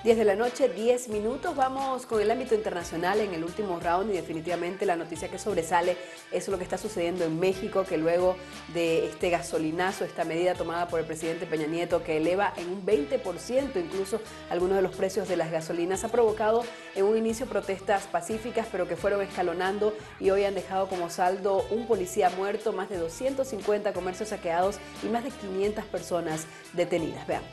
10 de la noche, 10 minutos. Vamos con el ámbito internacional en el último round y definitivamente la noticia que sobresale es lo que está sucediendo en México, que luego de este gasolinazo, esta medida tomada por el presidente Peña Nieto que eleva en un 20% incluso algunos de los precios de las gasolinas, ha provocado en un inicio protestas pacíficas, pero que fueron escalonando y hoy han dejado como saldo un policía muerto, más de 250 comercios saqueados y más de 500 personas detenidas. Veamos.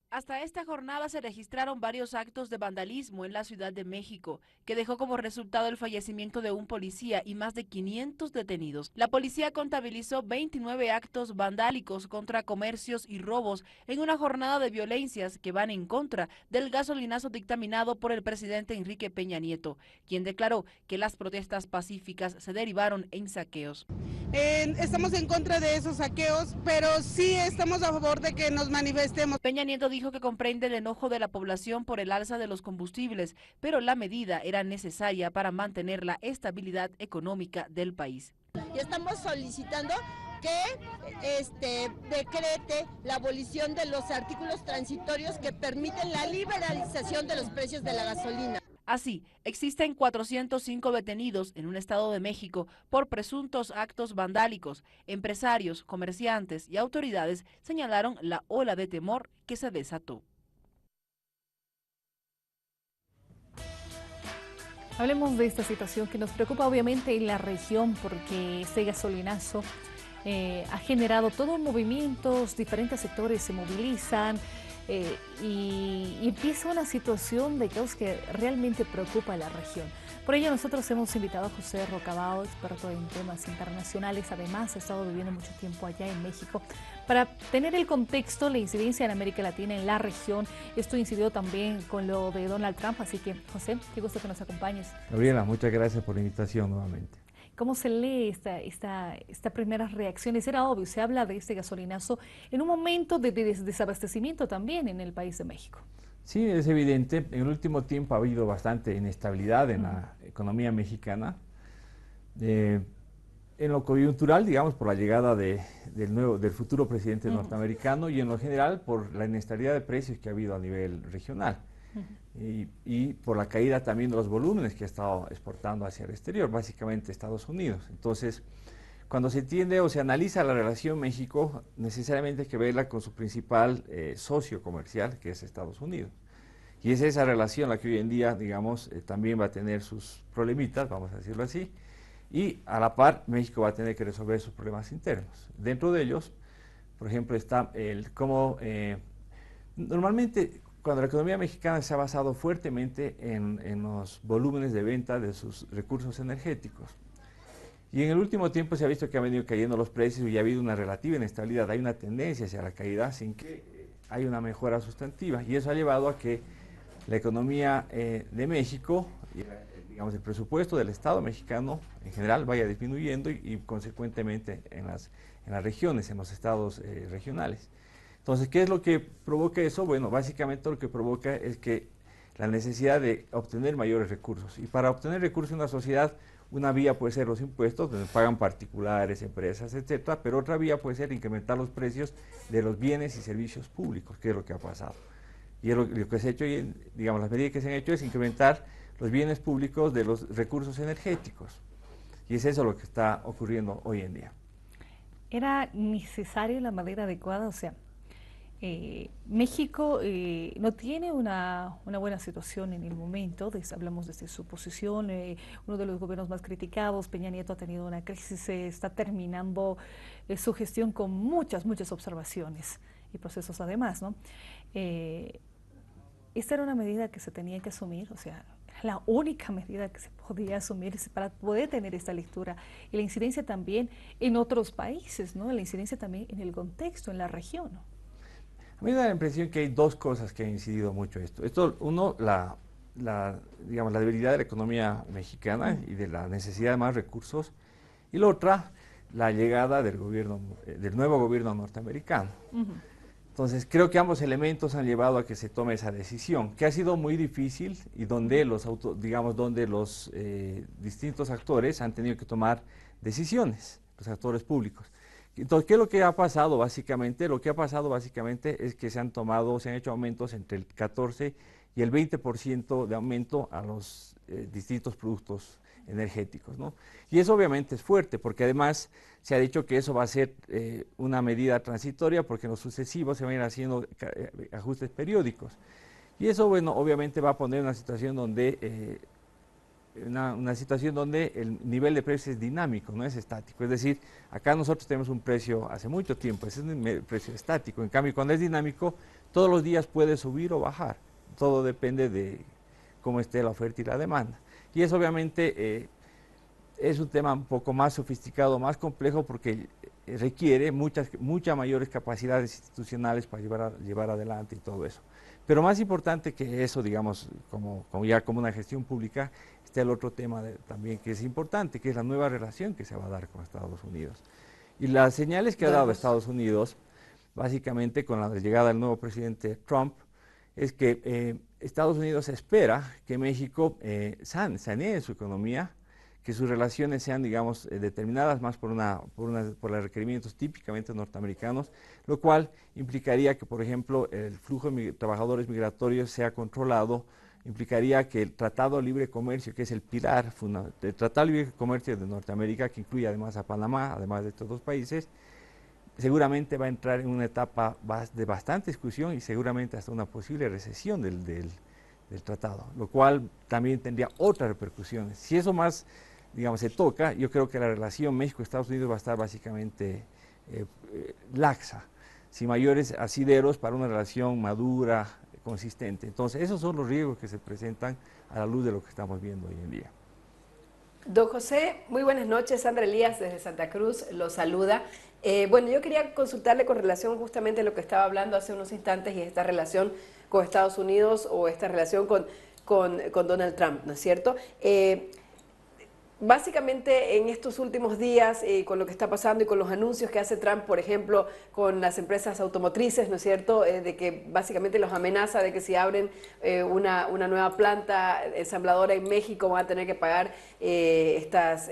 Hasta esta jornada se registraron varios actos de vandalismo en la Ciudad de México, que dejó como resultado el fallecimiento de un policía y más de 500 detenidos. La policía contabilizó 29 actos vandálicos contra comercios y robos en una jornada de violencias que van en contra del gasolinazo dictaminado por el presidente Enrique Peña Nieto, quien declaró que las protestas pacíficas se derivaron en saqueos. Estamos en contra de esos saqueos, pero sí estamos a favor de que nos manifestemos. Peña Nieto dijo que comprende el enojo de la población por el alza de los combustibles, pero la medida era necesaria para mantener la estabilidad económica del país. Y estamos solicitando que decrete la abolición de los artículos transitorios que permiten la liberalización de los precios de la gasolina. Así, existen 405 detenidos en un estado de México por presuntos actos vandálicos. Empresarios, comerciantes y autoridades señalaron la ola de temor que se desató. Hablemos de esta situación que nos preocupa obviamente en la región porque este gasolinazo ha generado todo movimientos, diferentes sectores se movilizan y empieza una situación de caos que realmente preocupa a la región. Por ello nosotros hemos invitado a José Rocabao, experto en temas internacionales, además ha estado viviendo mucho tiempo allá en México, para tener el contexto, la incidencia en América Latina, en la región. Esto incidió también con lo de Donald Trump, así que José, qué gusto que nos acompañes. Gabriela, muchas gracias por la invitación nuevamente. ¿Cómo se lee esta primeras reacciones? Era obvio, se habla de este gasolinazo en un momento de desabastecimiento también en el país de México. Sí, es evidente. En el último tiempo ha habido bastante inestabilidad en la economía mexicana. En lo coyuntural, digamos, por la llegada del futuro presidente norteamericano y en lo general por la inestabilidad de precios que ha habido a nivel regional. Y por la caída también de los volúmenes que ha estado exportando hacia el exterior, básicamente Estados Unidos. Entonces, cuando se entiende o se analiza la relación México, necesariamente hay que verla con su principal socio comercial, que es Estados Unidos. Y es esa relación la que hoy en día, digamos, también va a tener sus problemitas, vamos a decirlo así, y a la par México va a tener que resolver sus problemas internos. Dentro de ellos, por ejemplo, está el cómo normalmente cuando la economía mexicana se ha basado fuertemente en los volúmenes de venta de sus recursos energéticos. Y en el último tiempo se ha visto que han venido cayendo los precios y ha habido una relativa inestabilidad, hay una tendencia hacia la caída sin que haya una mejora sustantiva. Y eso ha llevado a que la economía de México, digamos el presupuesto del Estado mexicano en general vaya disminuyendo y consecuentemente en las regiones, en los estados regionales. Entonces, ¿qué es lo que provoca eso? Bueno, básicamente lo que provoca es que la necesidad de obtener mayores recursos. Y para obtener recursos en una sociedad, una vía puede ser los impuestos, donde pagan particulares, empresas, etcétera, pero otra vía puede ser incrementar los precios de los bienes y servicios públicos, que es lo que ha pasado. Y lo que se ha hecho, digamos, las medidas que se han hecho es incrementar los bienes públicos de los recursos energéticos. Y es eso lo que está ocurriendo hoy en día. ¿Era necesario la manera adecuada? O sea, México no tiene una buena situación en el momento, hablamos desde su posición, uno de los gobiernos más criticados, Peña Nieto ha tenido una crisis, está terminando su gestión con muchas observaciones y procesos además, ¿no? Esta era una medida que se tenía que asumir, o sea, la única medida que se podía asumir para poder tener esta lectura y la incidencia también en otros países, ¿no? La incidencia también en el contexto, en la región, ¿no? A mí me da la impresión que hay dos cosas que han incidido mucho esto. Uno, digamos, la debilidad de la economía mexicana y de la necesidad de más recursos. Y la otra, la llegada del nuevo gobierno norteamericano. Entonces, creo que ambos elementos han llevado a que se tome esa decisión, que ha sido muy difícil y donde los distintos actores han tenido que tomar decisiones. los actores públicos. Entonces, ¿qué es lo que ha pasado básicamente? Lo que ha pasado básicamente es que se han hecho aumentos entre el 14 y el 20% de aumento a los distintos productos energéticos, ¿no? Y eso obviamente es fuerte, porque además se ha dicho que eso va a ser una medida transitoria, porque en lo sucesivo se van a ir haciendo ajustes periódicos. Y eso, bueno, obviamente va a poner una situación donde una situación donde el nivel de precios es dinámico, no es estático. Es decir, acá nosotros tenemos un precio hace mucho tiempo, ese es un precio estático. En cambio, cuando es dinámico, todos los días puede subir o bajar. Todo depende de cómo esté la oferta y la demanda. Y eso obviamente es un tema un poco más sofisticado, más complejo, porque requiere muchas mayores capacidades institucionales para llevar adelante y todo eso. Pero más importante que eso, digamos, como una gestión pública, está el otro tema también que es importante, que es la nueva relación que se va a dar con Estados Unidos. Y las señales que ha dado Estados Unidos, básicamente con la llegada del nuevo presidente Trump, es que Estados Unidos espera que México sanee su economía, que sus relaciones sean, digamos, determinadas más por los requerimientos típicamente norteamericanos, lo cual implicaría que, por ejemplo, el flujo de trabajadores migratorios sea controlado, implicaría que el Tratado de Libre Comercio, que es el pilar del Tratado de Libre Comercio de Norteamérica, que incluye además a Panamá, además de estos dos países, seguramente va a entrar en una etapa de bastante discusión y seguramente hasta una posible recesión del tratado, lo cual también tendría otras repercusiones. Si eso más, digamos, se toca, yo creo que la relación México-Estados Unidos va a estar básicamente laxa, sin mayores asideros para una relación madura, consistente. Entonces, esos son los riesgos que se presentan a la luz de lo que estamos viendo hoy en día. Don José, muy buenas noches. Sandra Elías desde Santa Cruz lo saluda. Bueno, yo quería consultarle con relación justamente a lo que estaba hablando hace unos instantes y esta relación con Estados Unidos o esta relación con Donald Trump, ¿no es cierto? Básicamente en estos últimos días, con lo que está pasando y con los anuncios que hace Trump, por ejemplo, con las empresas automotrices, ¿no es cierto?, de que básicamente los amenaza de que si abren una nueva planta ensambladora en México van a tener que pagar estas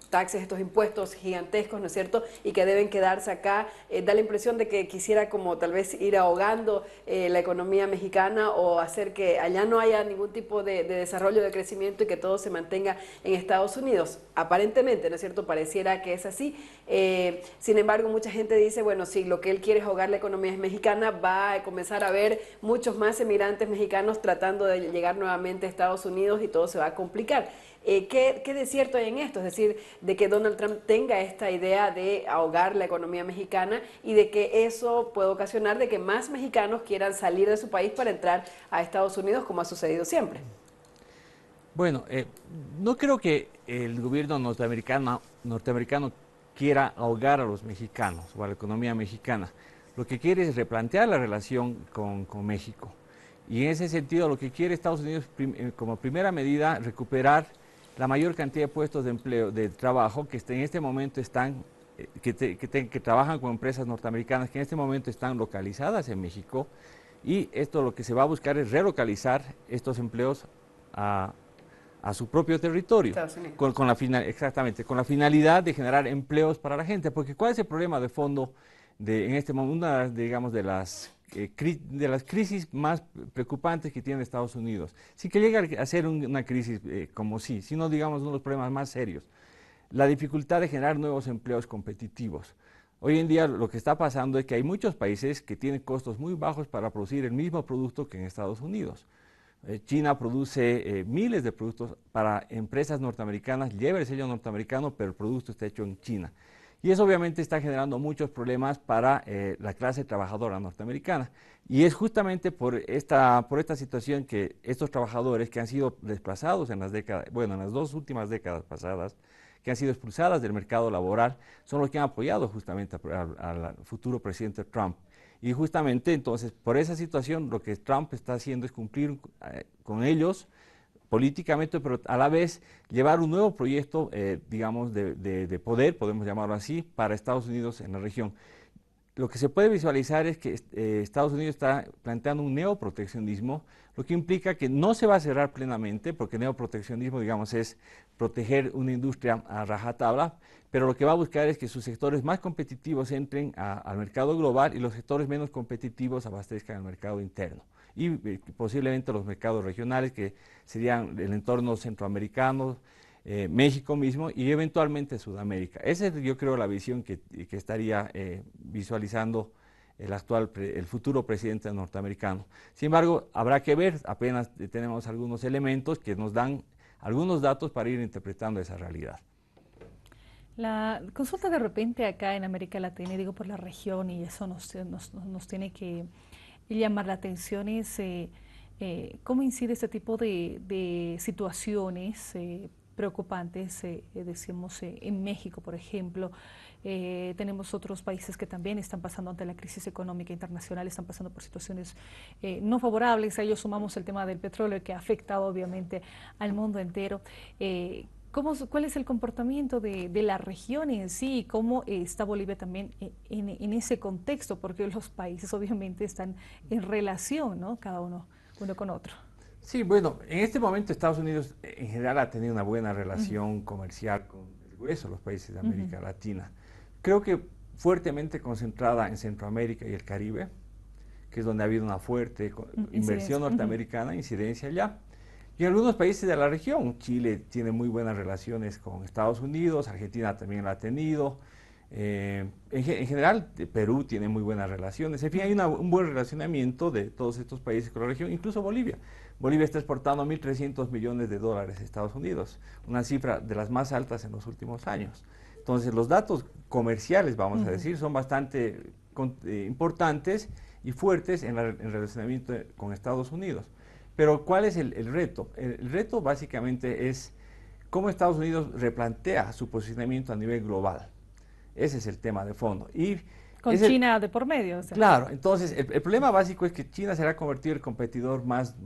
taxes, estos impuestos gigantescos, ¿no es cierto?, y que deben quedarse acá. Da la impresión de que quisiera como tal vez ir ahogando la economía mexicana o hacer que allá no haya ningún tipo de desarrollo, de crecimiento y que todo se mantenga en Estados Unidos. Aparentemente, ¿no es cierto?, pareciera que es así. Sin embargo, mucha gente dice, bueno, si lo que él quiere es ahogar la economía mexicana, va a comenzar a haber muchos más emigrantes mexicanos tratando de llegar nuevamente a Estados Unidos y todo se va a complicar. ¿Qué de cierto hay en esto? Es decir, de que Donald Trump tenga esta idea de ahogar la economía mexicana y de que eso puede ocasionar de que más mexicanos quieran salir de su país para entrar a Estados Unidos, como ha sucedido siempre. Bueno, no creo que el gobierno norteamericano quiera ahogar a los mexicanos o a la economía mexicana. Lo que quiere es replantear la relación con México. Y en ese sentido, lo que quiere Estados Unidos como primera medida, recuperar la mayor cantidad de puestos de empleo, de trabajo que en este momento están, que trabajan con empresas norteamericanas que en este momento están localizadas en México, y esto lo que se va a buscar es relocalizar estos empleos a su propio territorio, exactamente, con la finalidad de generar empleos para la gente, porque ¿cuál es el problema de fondo en este momento? Una, digamos, de las crisis más preocupantes que tiene Estados Unidos, sin que llegue a ser una crisis sino, digamos, uno de los problemas más serios, la dificultad de generar nuevos empleos competitivos. Hoy en día lo que está pasando es que hay muchos países que tienen costos muy bajos para producir el mismo producto que en Estados Unidos. China produce miles de productos para empresas norteamericanas, lleva el sello norteamericano, pero el producto está hecho en China. Y eso obviamente está generando muchos problemas para la clase trabajadora norteamericana. Y es justamente por esta situación que estos trabajadores que han sido desplazados en las dos últimas décadas pasadas, que han sido expulsadas del mercado laboral, son los que han apoyado justamente al futuro presidente Trump. Y justamente entonces, por esa situación, lo que Trump está haciendo es cumplir con ellos políticamente, pero a la vez llevar un nuevo proyecto, digamos, de poder, podemos llamarlo así, para Estados Unidos en la región. lo que se puede visualizar es que Estados Unidos está planteando un neoproteccionismo, lo que implica que no se va a cerrar plenamente, porque neoproteccionismo, digamos, es proteger una industria a rajatabla, pero lo que va a buscar es que sus sectores más competitivos entren al mercado global y los sectores menos competitivos abastezcan el mercado interno. Y posiblemente los mercados regionales, que serían el entorno centroamericano, México mismo y eventualmente Sudamérica. Esa es, yo creo, la visión que estaría visualizando el futuro presidente norteamericano. Sin embargo, habrá que ver, apenas tenemos algunos elementos que nos dan algunos datos para ir interpretando esa realidad. La consulta de repente acá en América Latina, y digo por la región, y eso nos tiene que llamar la atención, es cómo incide este tipo de situaciones preocupantes, decimos en México, por ejemplo. Tenemos otros países que también están pasando ante la crisis económica internacional, están pasando por situaciones no favorables. A ello sumamos el tema del petróleo, que ha afectado obviamente al mundo entero. ¿Cuál es el comportamiento de la región en sí? ¿Cómo está Bolivia también en ese contexto? Porque los países obviamente están en relación, ¿no? Cada uno con otro. Sí, bueno, en este momento Estados Unidos en general ha tenido una buena relación comercial con el grueso de los países de América Latina. Creo que fuertemente concentrada en Centroamérica y el Caribe, que es donde ha habido una fuerte inversión norteamericana, incidencia allá. Y en algunos países de la región, Chile tiene muy buenas relaciones con Estados Unidos, Argentina también la ha tenido. En general, Perú tiene muy buenas relaciones. En fin, hay un buen relacionamiento de todos estos países con la región, incluso Bolivia. Bolivia está exportando 1.300 millones de dólares a Estados Unidos, una cifra de las más altas en los últimos años. Entonces, los datos comerciales, vamos a decir, son bastante importantes y fuertes en el relacionamiento con Estados Unidos. Pero, ¿cuál es el reto? El reto básicamente es cómo Estados Unidos replantea su posicionamiento a nivel global. Ese es el tema de fondo. Y con China de por medio. O sea. Claro, entonces el problema básico es que China será convertido en el competidor más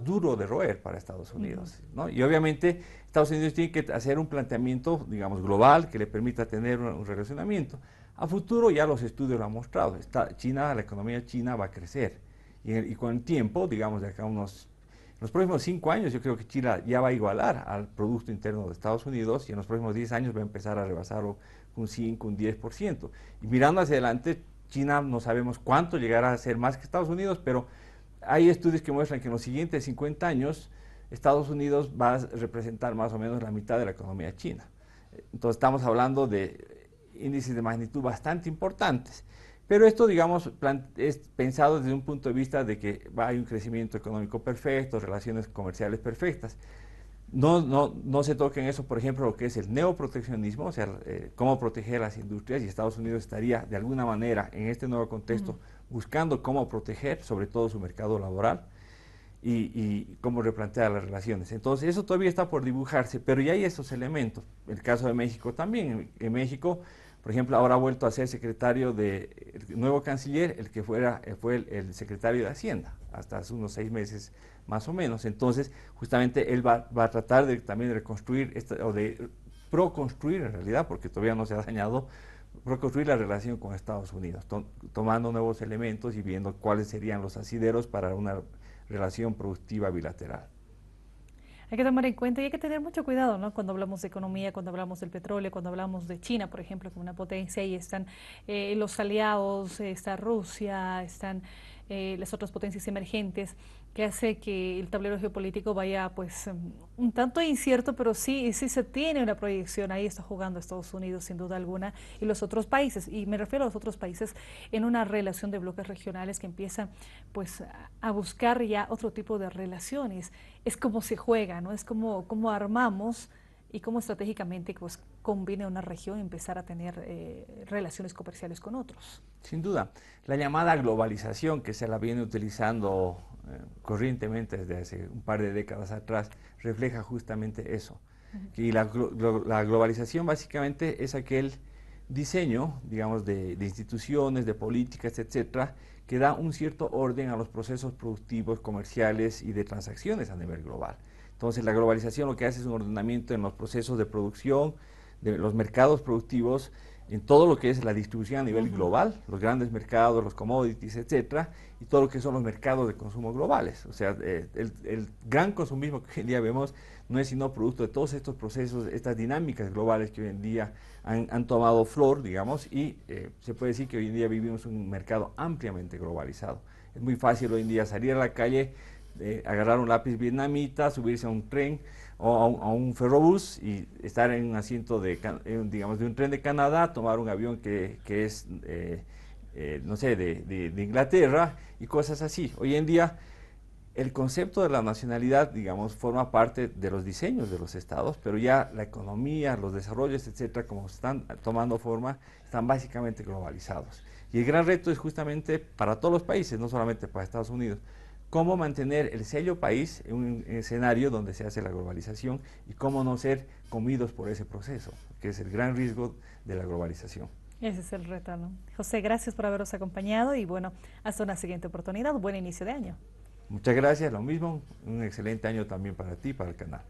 duro de roer para Estados Unidos, ¿no? Y obviamente Estados Unidos tiene que hacer un planteamiento, digamos, global que le permita tener un relacionamiento. A futuro ya los estudios lo han mostrado. La economía china va a crecer. Y con el tiempo, digamos, de acá los próximos 5 años yo creo que China ya va a igualar al Producto Interno de Estados Unidos y en los próximos 10 años va a empezar a rebasarlo un 5, un 10%. Y mirando hacia adelante, China no sabemos cuánto llegará a ser más que Estados Unidos, pero hay estudios que muestran que en los siguientes 50 años Estados Unidos va a representar más o menos la mitad de la economía china. Entonces estamos hablando de índices de magnitud bastante importantes. Pero esto, digamos, es pensado desde un punto de vista de que hay un crecimiento económico perfecto, relaciones comerciales perfectas. No se toca en eso, por ejemplo, lo que es el neoproteccionismo, o sea, cómo proteger las industrias, y Estados Unidos estaría de alguna manera en este nuevo contexto buscando cómo proteger sobre todo su mercado laboral y cómo replantear las relaciones. Entonces eso todavía está por dibujarse, pero ya hay esos elementos. El caso de México también. En México, por ejemplo, ahora ha vuelto a ser secretario el nuevo canciller, el que fue el secretario de Hacienda, hasta hace unos 6 meses más o menos. Entonces, justamente él va a tratar también de reconstruir, o de proconstruir en realidad, porque todavía no se ha dañado, reconstruir la relación con Estados Unidos, tomando nuevos elementos y viendo cuáles serían los asideros para una relación productiva bilateral. Hay que tomar en cuenta y hay que tener mucho cuidado, ¿no? Cuando hablamos de economía, cuando hablamos del petróleo, cuando hablamos de China, por ejemplo, como una potencia, y están los aliados, está Rusia, están las otras potencias emergentes, que hace que el tablero geopolítico vaya pues un tanto incierto, pero sí se tiene una proyección. Ahí está jugando Estados Unidos sin duda alguna y los otros países, y me refiero a los otros países en una relación de bloques regionales que empiezan pues a buscar ya otro tipo de relaciones. Es como se juega, ¿no? Es como armamos y cómo estratégicamente pues conviene una región empezar a tener relaciones comerciales con otros. Sin duda, la llamada globalización, que se la viene utilizando corrientemente desde hace un par de décadas atrás, refleja justamente eso. Y la globalización básicamente es aquel diseño, digamos, de instituciones, de políticas, etcétera, que da un cierto orden a los procesos productivos, comerciales y de transacciones a nivel global. Entonces, la globalización lo que hace es un ordenamiento en los procesos de producción, de los mercados productivos, en todo lo que es la distribución a nivel global, los grandes mercados, los commodities, etcétera, y todo lo que son los mercados de consumo globales. O sea, el gran consumismo que hoy en día vemos no es sino producto de todos estos procesos, estas dinámicas globales que hoy en día han tomado flor, digamos, y se puede decir que hoy en día vivimos un mercado ampliamente globalizado. Es muy fácil hoy en día salir a la calle, agarrar un lápiz vietnamita, subirse a un tren o a un ferrobús y estar en un asiento digamos, de un tren de Canadá, tomar un avión que es, no sé, de Inglaterra y cosas así. Hoy en día el concepto de la nacionalidad, digamos, forma parte de los diseños de los estados, pero ya la economía, los desarrollos, etcétera, como están tomando forma, están básicamente globalizados. Y el gran reto es justamente para todos los países, no solamente para Estados Unidos, cómo mantener el sello país en un escenario donde se hace la globalización y cómo no ser comidos por ese proceso, que es el gran riesgo de la globalización. Ese es el reto, ¿no? José, gracias por habernos acompañado y bueno, hasta una siguiente oportunidad. Buen inicio de año. Muchas gracias, lo mismo, un excelente año también para ti y para el canal.